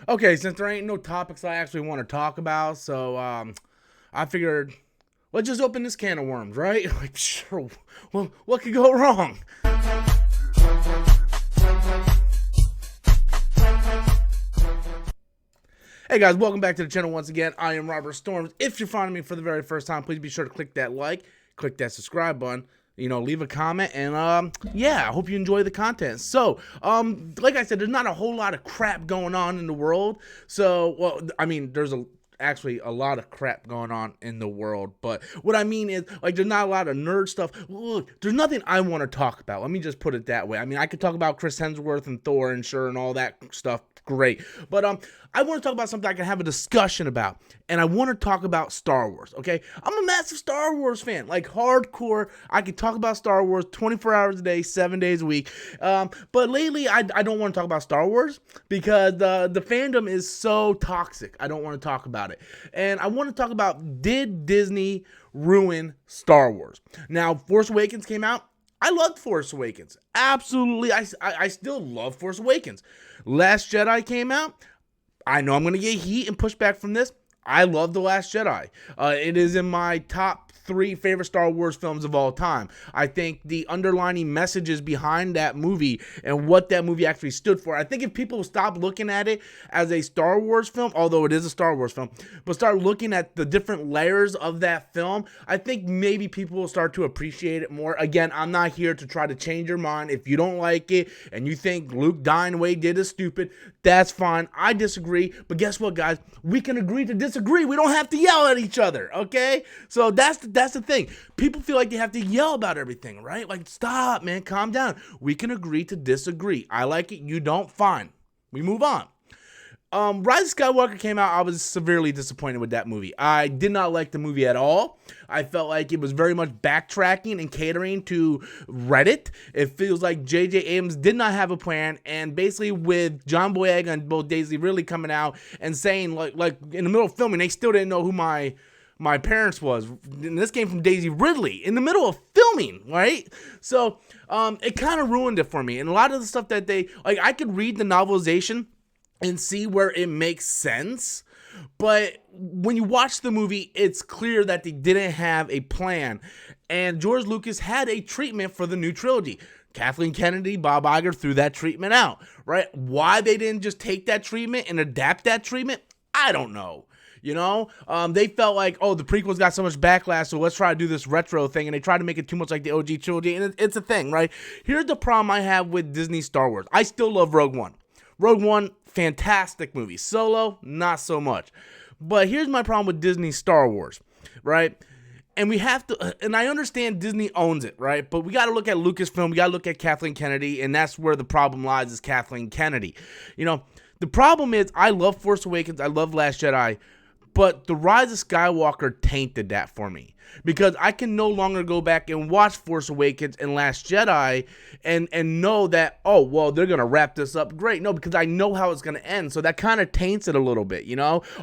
Okay, since there ain't no topics I actually want to talk about, so I figured let's just open this can of worms, right? Like, sure, well, what could go wrong? Hey guys, welcome back to the channel once again. I am Robert Storms. If you're finding me for the very first time, please be sure to click that like, click that subscribe button, leave a comment, and yeah, I hope you enjoy the content. So, like I said, there's not a whole lot of crap going on in the world. So, well, I mean, there's actually a lot of crap going on in the world, but what I mean is, like, there's not a lot of nerd stuff. Look, there's nothing I want to talk about. Let me just put it that way. I mean, I could talk about Chris Hemsworth and Thor and sure and all that stuff. Great. But I want to talk about something I can have a discussion about, and I want to talk about Star Wars, okay? I'm a massive Star Wars fan, like hardcore. I can talk about Star Wars 24 hours a day, 7 days a week. But lately, I don't want to talk about Star Wars because the fandom is so toxic. I don't want to talk about it. And I want to talk about, did Disney ruin Star Wars? Now, Force Awakens came out. I loved Force Awakens. Absolutely. I still love Force Awakens. Last Jedi came out. I know I'm going to get heat and pushback from this. I love The Last Jedi. It is in my top 3 favorite Star Wars films of all time. I think the underlining messages behind that movie and what that movie actually stood for. I think if people stop looking at it as a Star Wars film, although it is a Star Wars film, but start looking at the different layers of that film, I think maybe people will start to appreciate it more. Again, I'm not here to try to change your mind. If you don't like it and you think Luke dying the way he did is stupid, that's fine. I disagree. But guess what, guys? We can agree to disagree. We don't have to yell at each other, okay? So that's the thing. People feel like they have to yell about everything, right? Like, stop, man. Calm down. We can agree to disagree. I like it. You don't. Fine. We move on. Rise of Skywalker came out. I was severely disappointed with that movie. I did not like the movie at all. I felt like it was very much backtracking and catering to Reddit. It feels like J.J. Abrams did not have a plan, and basically with John Boyega and both Daisy Ridley coming out and saying, like in the middle of filming, they still didn't know who my parents was. And this came from Daisy Ridley in the middle of filming, right? So it kind of ruined it for me. And a lot of the stuff that they, like, I could read the novelization and see where it makes sense, but when you watch the movie, it's clear that they didn't have a plan, and George Lucas had a treatment for the new trilogy. Kathleen Kennedy, Bob Iger threw that treatment out, right? Why they didn't just take that treatment and adapt that treatment, I don't know. They felt like, oh, the prequels got so much backlash, so let's try to do this retro thing, and they tried to make it too much like the OG trilogy, and it's a thing, right? Here's the problem I have with Disney Star Wars. I still love Rogue One. Rogue One, fantastic movie. Solo, not so much. But here's my problem with Disney Star Wars, right? And we have to, and I understand Disney owns it, right? But we got to look at Lucasfilm, we got to look at Kathleen Kennedy, and that's where the problem lies, is Kathleen Kennedy. The problem is, I love Force Awakens, I love Last Jedi, but the Rise of Skywalker tainted that for me. Because I can no longer go back and watch Force Awakens and Last Jedi and know that, oh, well, they're going to wrap this up great. No, because I know how it's going to end. So that kind of taints it a little bit,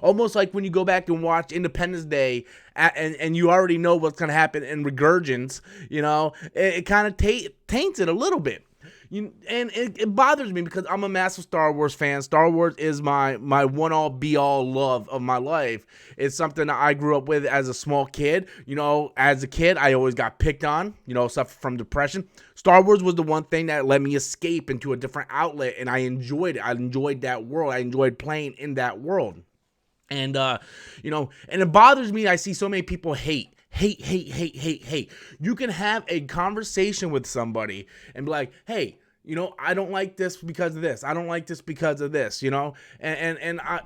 Almost like when you go back and watch Independence Day and you already know what's going to happen in Regurgence, it kind of taints it a little bit. And it bothers me because I'm a massive Star Wars fan. Star Wars is my one-all, be-all love of my life. It's something that I grew up with as a small kid. As a kid, I always got picked on, suffered from depression. Star Wars was the one thing that let me escape into a different outlet, and I enjoyed it. I enjoyed that world. I enjoyed playing in that world. And, and it bothers me. I see so many people hate. You can have a conversation with somebody and be like, hey, I don't like this because of this. I don't like this because of this, and I,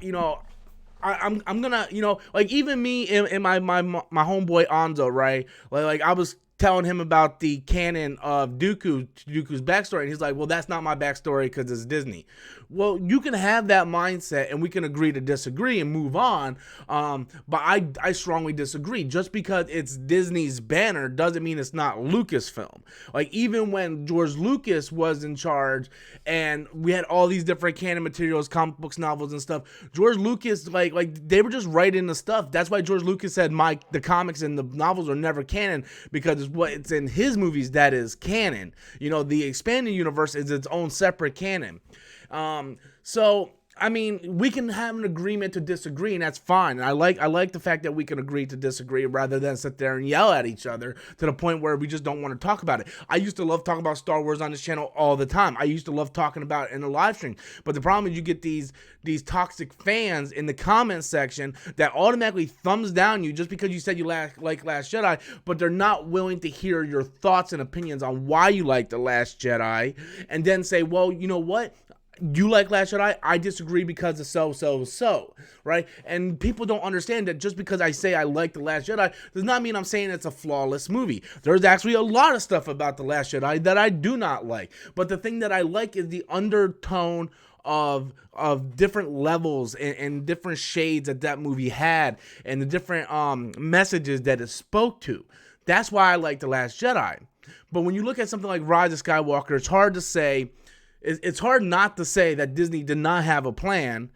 I'm gonna, like, even me and my homeboy Anzo, right? Like I was telling him about the canon of Dooku's backstory, and he's like, well, that's not my backstory because it's Disney. Well, you can have that mindset, and we can agree to disagree and move on, but I strongly disagree. Just because it's Disney's banner doesn't mean it's not Lucasfilm. Like, even when George Lucas was in charge, and we had all these different canon materials, comic books, novels, and stuff, George Lucas, like they were just writing the stuff. That's why George Lucas said, the comics and the novels are never canon, because it's in his movies that is canon. The expanded universe is its own separate canon. So I mean, we can have an agreement to disagree, and that's fine. And I like the fact that we can agree to disagree rather than sit there and yell at each other to the point where we just don't want to talk about it. I used to love talking about Star Wars on this channel all the time. I used to love talking about it in the live stream. But the problem is you get these toxic fans in the comment section that automatically thumbs down you just because you said you like Last Jedi, but they're not willing to hear your thoughts and opinions on why you like The Last Jedi, and then say, well, you know what? You like Last Jedi, I disagree because of so, right? And people don't understand that just because I say I like The Last Jedi does not mean I'm saying it's a flawless movie. There's actually a lot of stuff about The Last Jedi that I do not like. But the thing that I like is the undertone of different levels and different shades that movie had, and the different messages that it spoke to. That's why I like The Last Jedi. But when you look at something like Rise of Skywalker, it's hard to say. It's hard not to say that Disney did not have a plan,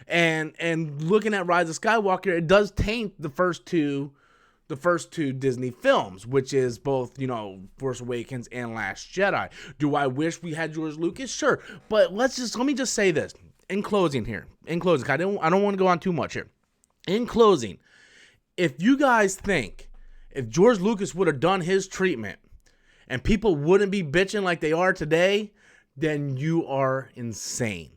and looking at Rise of Skywalker, it does taint the first two Disney films, which is both, you know, Force Awakens and Last Jedi. Do I wish we had George Lucas? Sure, but let me just say this in closing. I don't want to go on too much here. In closing, if you guys think if George Lucas would have done his treatment and people wouldn't be bitching like they are today, then you are insane,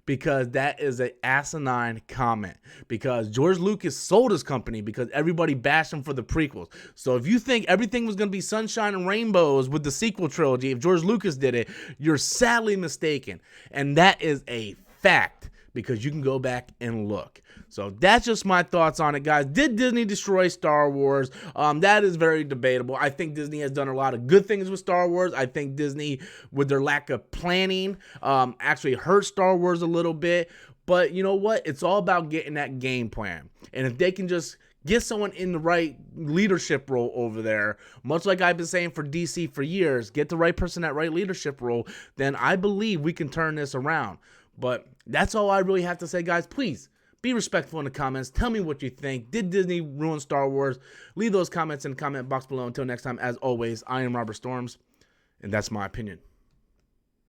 because that is an asinine comment, because George Lucas sold his company because everybody bashed him for the prequels. So if you think everything was going to be sunshine and rainbows with the sequel trilogy, if George Lucas did it, you're sadly mistaken. And that is a fact, because you can go back and look. So that's just my thoughts on it, guys. Did Disney destroy Star Wars? That is very debatable. I think Disney has done a lot of good things with Star Wars. I think Disney, with their lack of planning, actually hurt Star Wars a little bit. But you know what? It's all about getting that game plan. And if they can just get someone in the right leadership role over there, much like I've been saying for DC for years, get the right person in that right leadership role, then I believe we can turn this around. But that's all I really have to say, guys. Please be respectful in the comments. Tell me what you think. Did Disney ruin Star Wars? Leave those comments in the comment box below. Until next time, as always, I am Robert Storms, and that's my opinion.